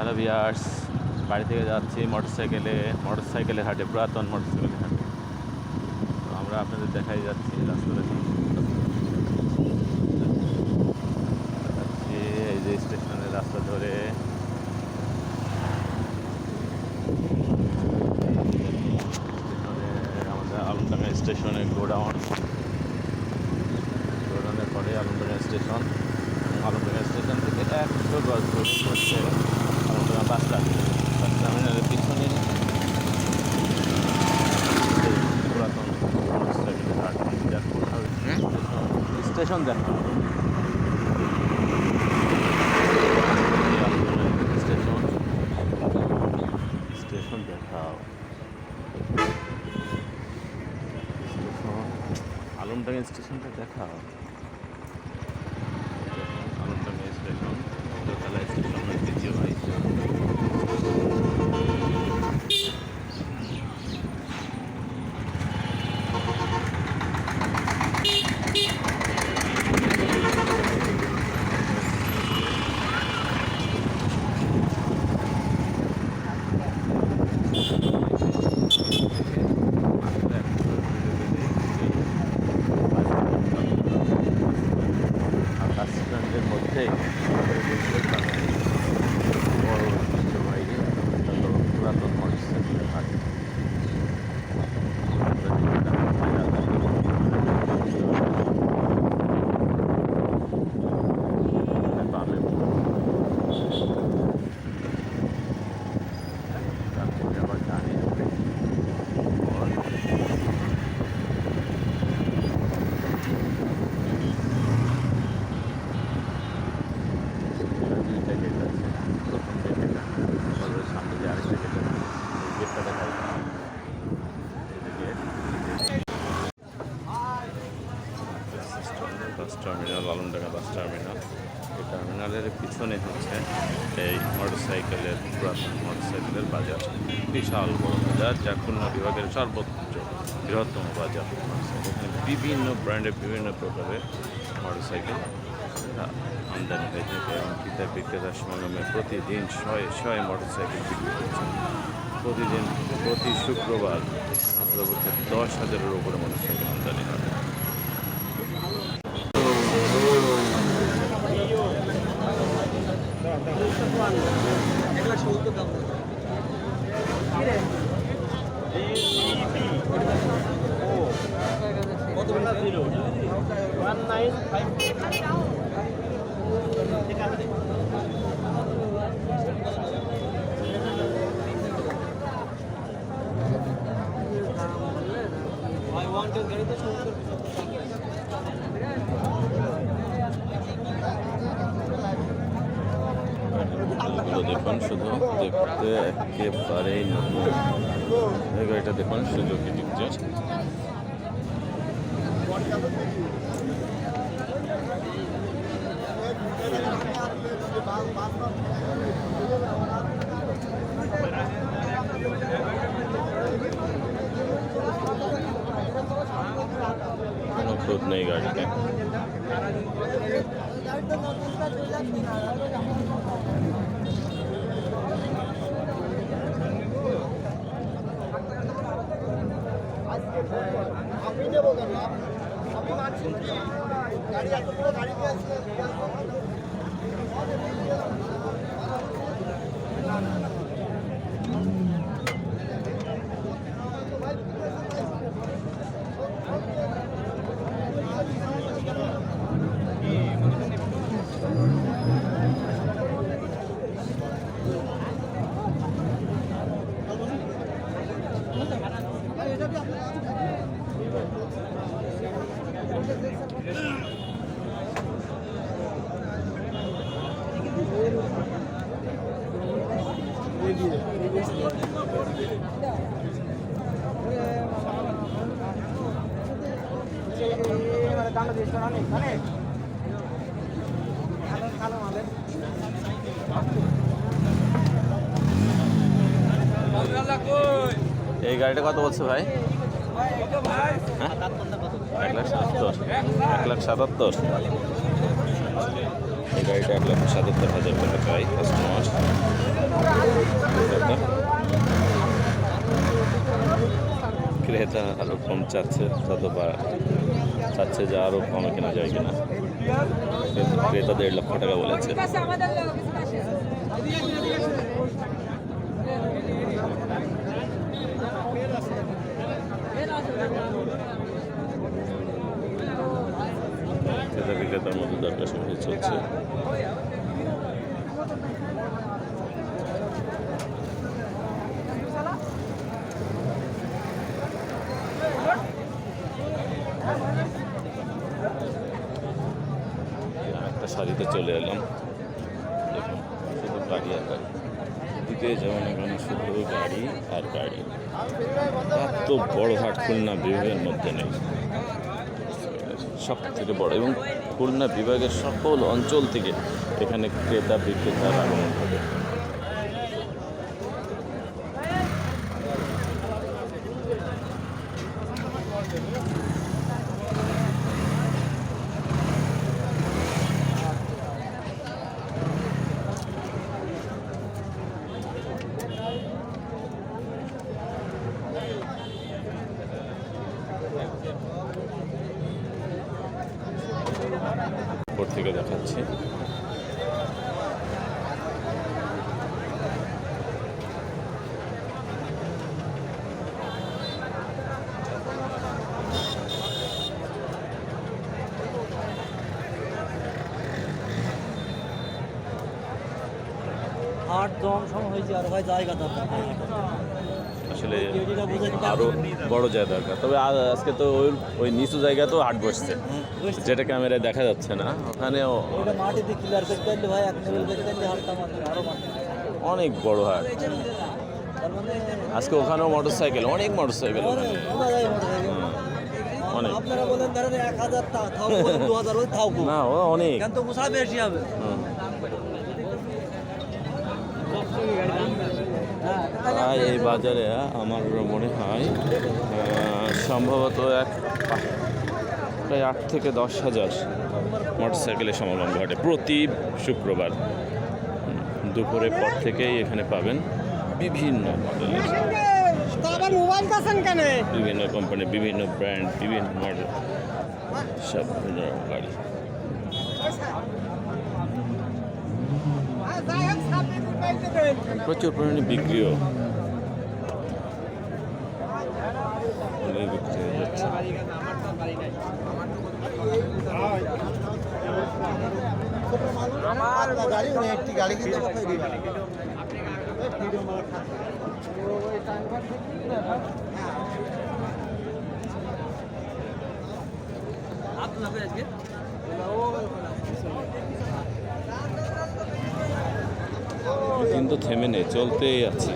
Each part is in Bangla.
হ্যালো ভিউয়ার্স, বাড়ি থেকে যাচ্ছি মোটরসাইকেলের হাটে, পুরাতন মোটরসাইকেলের হাটে। তো আমরা আপনাদের দেখাই যাচ্ছি রাস্তাটা যাচ্ছি এই যে স্টেশনের রাস্তা ধরে। আমাদের আলমডাঙ্গা স্টেশনে গোডাউনের পরে আলমডাঙ্গা স্টেশন থেকে 100 গজ দূরে পড়ছে আলমডাঙ্গা বাস টার্মিনালের পিছনে পুরাতন মোটরসাইকেলের হাট স্টেশন দেখা স্টেশন দেখাও আলমডাঙ্গা স্টেশনটা দেখাও। আলমডাঙ্গা স্টেশন দোতলা স্টেশনের দ্বিতীয় ভাই। বাসস্ট্যান্ডের মধ্যে বড় ঐতিহ্যবাহী পুরাতন মোটরসাইকেলের হাট। আবার জানি সামনে যে আরেকটা গেট আছে, গেটটা দেখা bus terminal, Alamdanga bus terminal. এই টার্মিনালের পিছনে হচ্ছে এই পুরাতন মোটরসাইকেলের বাজার। বিশাল বড় বাজার, যা খুলনা বিভাগের সর্বোচ্চ বৃহত্তম বাজার। এখানে বিভিন্ন ব্র্যান্ডের বিভিন্ন প্রকারের মোটরসাইকেল আমদানি হয়ে থাকে এবং ক্রেতা বিক্রেতার সমাগমে প্রতিদিন শয়ে মোটরসাইকেল বিক্রি করছে। প্রতি শুক্রবার 10,000-এর উপরে মোটরসাইকেল আমদানি হয়। দেখুন, শুধু দেখতে একেবারেই নতুন। এই গাড়িটা দেখুন, সুজুকি ডিক্সার। কোনো খুঁত নেই গাড়িতে। আপনি যাবো কেন? আপনি মানছেন কি? গাড়ি এত বড় গাড়ি দিয়ে আসছে। এই গাড়িটা কত বলছে ভাই? 1,77,000। এই গাড়িটা 1,77,000 টাকা চাই কাস্টমার। ক্রেতা আরো কম চাচ্ছে, চাচ্ছে যে আরো কমে কেনা যায় কিনা। কিন্তু ক্রেতা 1.5 লক্ষ টাকা বলেছে। ক্রেতা বিক্রেতার মধ্যে দর কষাকষি চলছে। একটা শাড়িতে চলে এলাম, দেখুন শুধু গাড়ি আর গাড়ি, দিকে যেমন এখানে শুধু গাড়ি আর গাড়ি। এত বড় হাট খুলনা বিভাগের মধ্যে নেই, সব থেকে বড়, এবং খুলনা বিভাগের সকল অঞ্চল থেকে এখানে ক্রেতা বিক্রেতার আগমন হবে। উপর থেকে দেখাচ্ছি। হাট দম সম হয়েছে আর ভাই জায়গা দরকার আসলে আরো বড় জায়গা দরকার। তবে আজকে তো ওই নিচু জায়গাতেও হাট বসছে, যেটা ক্যামেরায় দেখা যাচ্ছে না। ওখানেও ওটা মাটি দিয়ে ক্লিয়ার করতে পারলে ভাই এক লেভেল করতে পারলে হাটটা মাত্র আরো মাটি অনেক বড় হাট। তার মানে আজকে ওখানেও মোটরসাইকেল, অনেক মোটরসাইকেল ওখানে। শোনা যায় মোটরসাইকেল। অনেক আপনারা বলেন ধরেন 1000 থাকবো 2000 ওই থাকবো না, ও অনেক। কেন তো মুসা বেশি হবে। তাই এই বাজারে আমার মনে হয় সম্ভবত প্রায় 8 থেকে 10,000 মোটরসাইকেলের সমাগম ঘটে প্রতি শুক্রবার। দুপুরের পর থেকেই এখানে পাবেন বিভিন্ন মডেলের, বিভিন্ন কোম্পানি, বিভিন্ন ব্র্যান্ড, বিভিন্ন মডেল, সব বিভিন্ন গাড়ি। প্রচুর পরিমাণে বিক্রিও বিক্রি হয়ে যাচ্ছে। আমার গাড়ি একটি গাড়ি কিনতে কিন্তু থেমে নেই, চলতেই আছে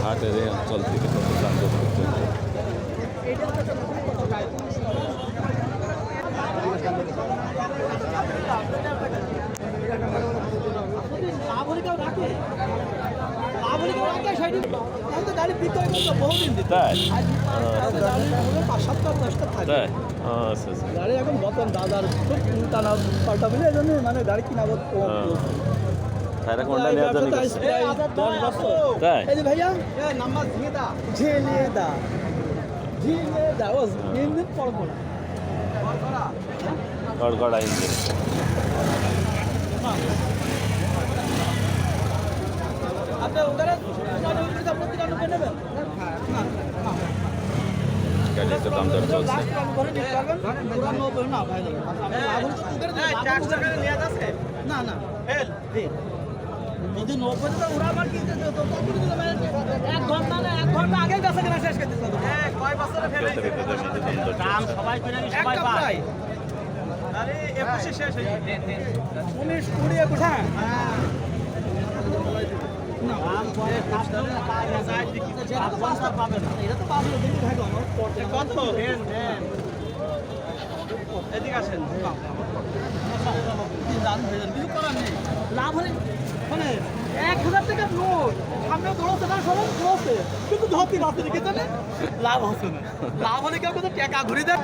হাটের এই অঞ্চল থেকে প্রান্ত পর্যন্ত। তাই তাই আচ্ছা আচ্ছা। গাড়ি এখন বর্তমান দাদার খুব টানা পাল্টা মিলে এই জন্য মানে গাড়ি কিনা তারা কোনটা নেওয়া জানি তাই এই যে ভাইয়া নাম্বার ঝিলে দা ও ইঞ্জিন পড়বো না গড়গড়া ইঞ্জিন। আপনি ওখানে আপনার 93 নেবেন গাড়ির তো দাম দর চলছে। না না যদি 90 ওরা আমার কিনতে যেত এক ঘন্টা আগে বেচা কেনা শেষ করে দিত কয় বছরে ফেলে দাম সবাই কিনে সবাই পায়। আরে 21 শেষ হয়ে 19 20 21 হ্যাঁ না দাম পরে কাস্টমার পায় না যায় কি কিছু বস্তা পাবে না এটা তো পাবে না কিন্তু ভাই আমার কত দেন এদিকে আসেন দাম হয়ে যাবে কিছু করার নেই লাভ হলে মানে 1000 টাকার নোট সামনে দৌড়তে না সবাই দৌড়তে কিন্তু ধরতে রাস্তা দিকে লাভ হচ্ছে না লাভ হলে কেউ টাকা ঘুরে দেয়।